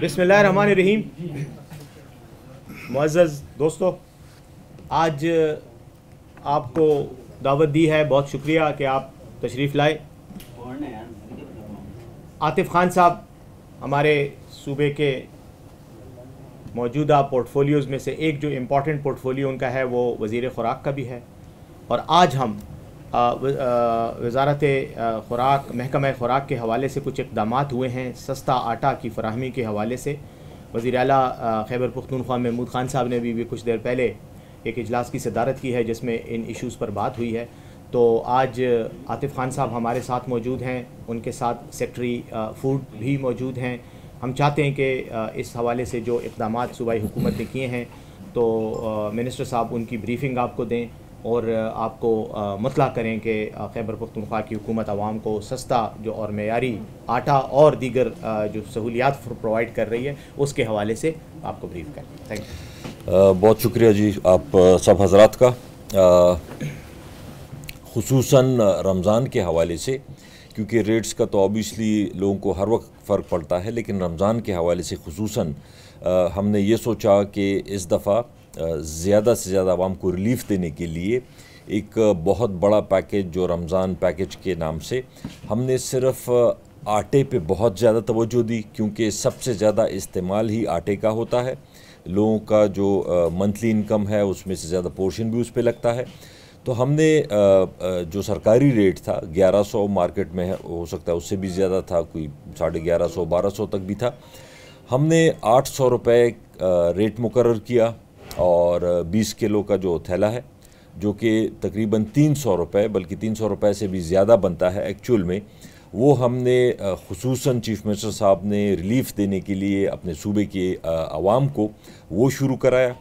बिस्मिल्लाहिर्रहमानिर्रहीम। मुअज़्ज़ज़ दोस्तों, आज आपको दावत दी है, बहुत शुक्रिया कि आप तशरीफ़ लाए। आतिफ़ खान साहब हमारे सूबे के मौजूदा पोर्टफोलियोज़ में से एक जो इम्पॉर्टेंट पोर्टफोलियो उनका है वो वज़ीर ख़ुराक का भी है। और आज हम वज़ारत ख़ुराक, महकमा ख़ुराक के हवाले से कुछ इक़दामात हुए हैं सस्ता आटा की फ़राहमी के हवाले से। वज़ीर आला खैबर पख्तूनख्वा महमूद खान साहब ने भी कुछ देर पहले एक इजलास की सदारत की है जिसमें इन इश्यूज़ पर बात हुई है। तो आज आतिफ़ खान साहब हमारे साथ मौजूद हैं, उनके साथ सेक्रेटरी फूड भी मौजूद हैं। हम चाहते हैं कि इस हवाले से जो इक़दामात सूबाई हुकूमत ने किए हैं तो मिनिस्टर साहब उनकी ब्रीफिंग आपको दें और आपको मुतला करें कि खैबर पख्तूनख्वा की हुकूमत आवाम को सस्ता जो और मेयारी आटा और दीगर जो सहूलियात प्रोवाइड कर रही है उसके हवाले से आपको ब्रीफ करें। Thank you. बहुत शुक्रिया जी आप सब हजरात का। खुसूसन रमज़ान के हवाले से, क्योंकि रेट्स का तो ऑब्वियसली लोगों को हर वक्त फ़र्क पड़ता है, लेकिन रमज़ान के हवाले से खुसूसन हमने ये सोचा कि इस दफ़ा ज़्यादा से ज़्यादा आवाम को रिलीफ़ देने के लिए एक बहुत बड़ा पैकेज जो रमज़ान पैकेज के नाम से हमने सिर्फ़ आटे पे बहुत ज़्यादा तवज्जो दी, क्योंकि सबसे ज़्यादा इस्तेमाल ही आटे का होता है। लोगों का जो मंथली इनकम है उसमें से ज़्यादा पोर्शन भी उस पे लगता है। तो हमने जो सरकारी रेट था 1100, मार्केट में हो सकता है उससे भी ज़्यादा था, कोई 1150 1200 तक भी था। हमने 800 रुपये रेट मुकर्रर किया और 20 किलो का जो थैला है जो कि तकरीबन 300 रुपये, बल्कि 300 रुपये से भी ज़्यादा बनता है एक्चुअल में, वो हमने खुसूसन चीफ़ मिनिस्टर साहब ने रिलीफ़ देने के लिए अपने सूबे के आवाम को वो शुरू कराया।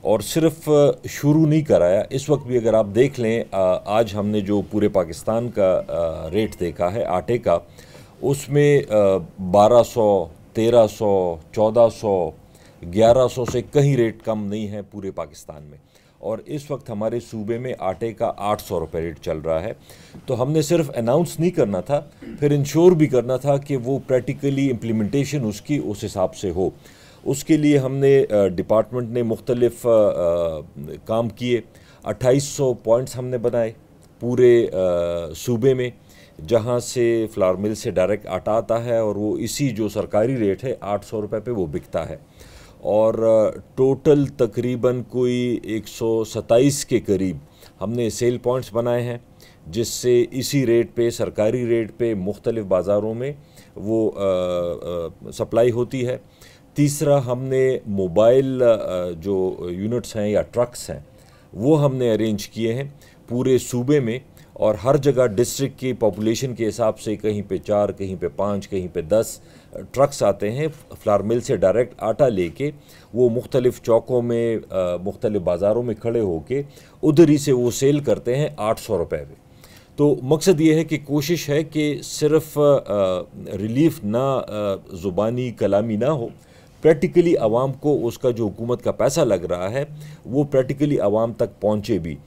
और सिर्फ शुरू नहीं कराया, इस वक्त भी अगर आप देख लें आज हमने जो पूरे पाकिस्तान का रेट देखा है आटे का, उसमें 1200, 1300, 1400, 1100 से कहीं रेट कम नहीं है पूरे पाकिस्तान में। और इस वक्त हमारे सूबे में आटे का 800 रुपये रेट चल रहा है। तो हमने सिर्फ अनाउंस नहीं करना था, फिर इंश्योर भी करना था कि वो प्रैक्टिकली इम्प्लीमेंटेशन उसकी उस हिसाब से हो। उसके लिए हमने डिपार्टमेंट ने मुख्तलिफ काम किए। 2800 पॉइंट्स हमने बनाए पूरे सूबे में, जहाँ से फ्लावर मिल से डायरेक्ट आटा आता है और वो इसी जो सरकारी रेट है 800 रुपये पे वो बिकता है। और टोटल तकरीबन कोई 127 के करीब हमने सेल पॉइंट्स बनाए हैं, जिससे इसी रेट पे, सरकारी रेट पे मुख्तलिफ बाज़ारों में वो सप्लाई होती है। तीसरा, हमने मोबाइल जो यूनिट्स हैं या ट्रक्स हैं वो हमने अरेंज किए हैं पूरे सूबे में, और हर जगह डिस्ट्रिक्ट की पॉपुलेशन के हिसाब से कहीं पे 4, कहीं पे 5, कहीं पे 10 ट्रक्स आते हैं फ्लावर मिल से डायरेक्ट आटा लेके। वो मुख्तलिफ चौकों में, मुख्तलिफ बाज़ारों में खड़े होके उधर ही से वो सेल करते हैं 800 रुपये में। तो मकसद ये है कि कोशिश है कि सिर्फ रिलीफ ना ज़ुबानी कलामी ना हो, प्रैक्टिकली आवाम को उसका जो हुकूमत का पैसा लग रहा है वो प्रैक्टिकली आवाम तक पहुँचे भी।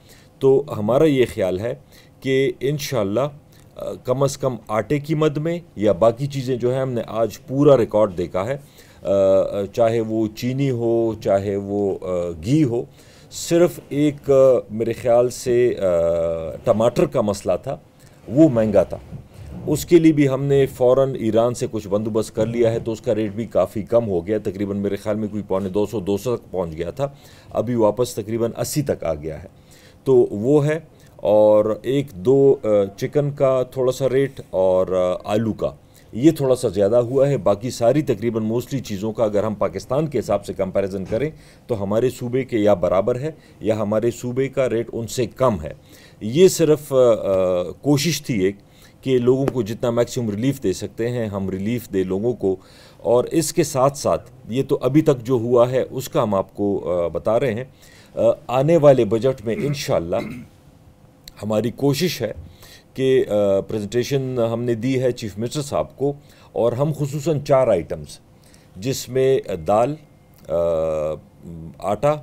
तो हमारा ये ख्याल है कि इंशाअल्लाह कम से कम आटे की मद में या बाकी चीज़ें जो है, हमने आज पूरा रिकॉर्ड देखा है, चाहे वो चीनी हो चाहे वो घी हो। सिर्फ एक मेरे ख्याल से टमाटर का मसला था, वो महंगा था, उसके लिए भी हमने फ़ौरन ईरान से कुछ बंदोबस्त कर लिया है, तो उसका रेट भी काफ़ी कम हो गया, तकरीबन मेरे ख्याल में कोई 200 तक पहुंच गया था, अभी वापस तकरीबन 80 तक आ गया है। तो वो है। और 1-2 चिकन का थोड़ा सा रेट और आलू का ये थोड़ा सा ज़्यादा हुआ है। बाकी सारी तकरीबन मोस्टली चीज़ों का अगर हम पाकिस्तान के हिसाब से कंपैरिजन करें तो हमारे सूबे के या बराबर है या हमारे सूबे का रेट उनसे कम है। ये सिर्फ कोशिश थी एक कि लोगों को जितना मैक्सिमम रिलीफ़ दे सकते हैं हम रिलीफ़ दे लोगों को। और इसके साथ साथ ये तो अभी तक जो हुआ है उसका हम आपको बता रहे हैं। आने वाले बजट में इंशाअल्लाह हमारी कोशिश है कि प्रेजेंटेशन हमने दी है चीफ़ मिनिस्टर साहब को, और हम खुसूसन 4 आइटम्स जिसमें दाल, आटा,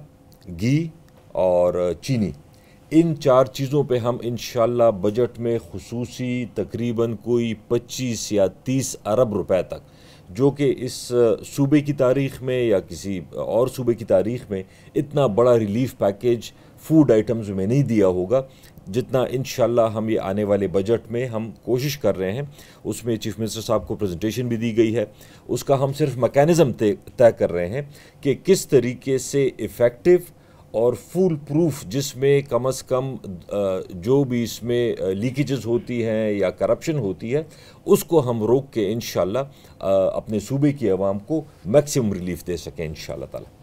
घी और चीनी, इन 4 चीज़ों पे हम इंशाअल्लाह बजट में खुसूसी तकरीबन कोई 25 या 30 अरब रुपए तक जो कि इस सूबे की तारीख़ में या किसी और सूबे की तारीख़ में इतना बड़ा रिलीफ पैकेज फूड आइटम्स में नहीं दिया होगा जितना इंशाल्लाह हम ये आने वाले बजट में हम कोशिश कर रहे हैं। उसमें चीफ़ मिनिस्टर साहब को प्रेजेंटेशन भी दी गई है, उसका हम सिर्फ मैकेनिज़्म तय कर रहे हैं कि किस तरीके से इफ़ेक्टिव और फूल प्रूफ, जिसमें कम से कम जो भी इसमें लीकेजेस होती हैं या करप्शन होती है उसको हम रोक के इंशाल्लाह अपने सूबे की आवाम को मैक्सिमम रिलीफ दे सकें इंशाल्लाह ताला।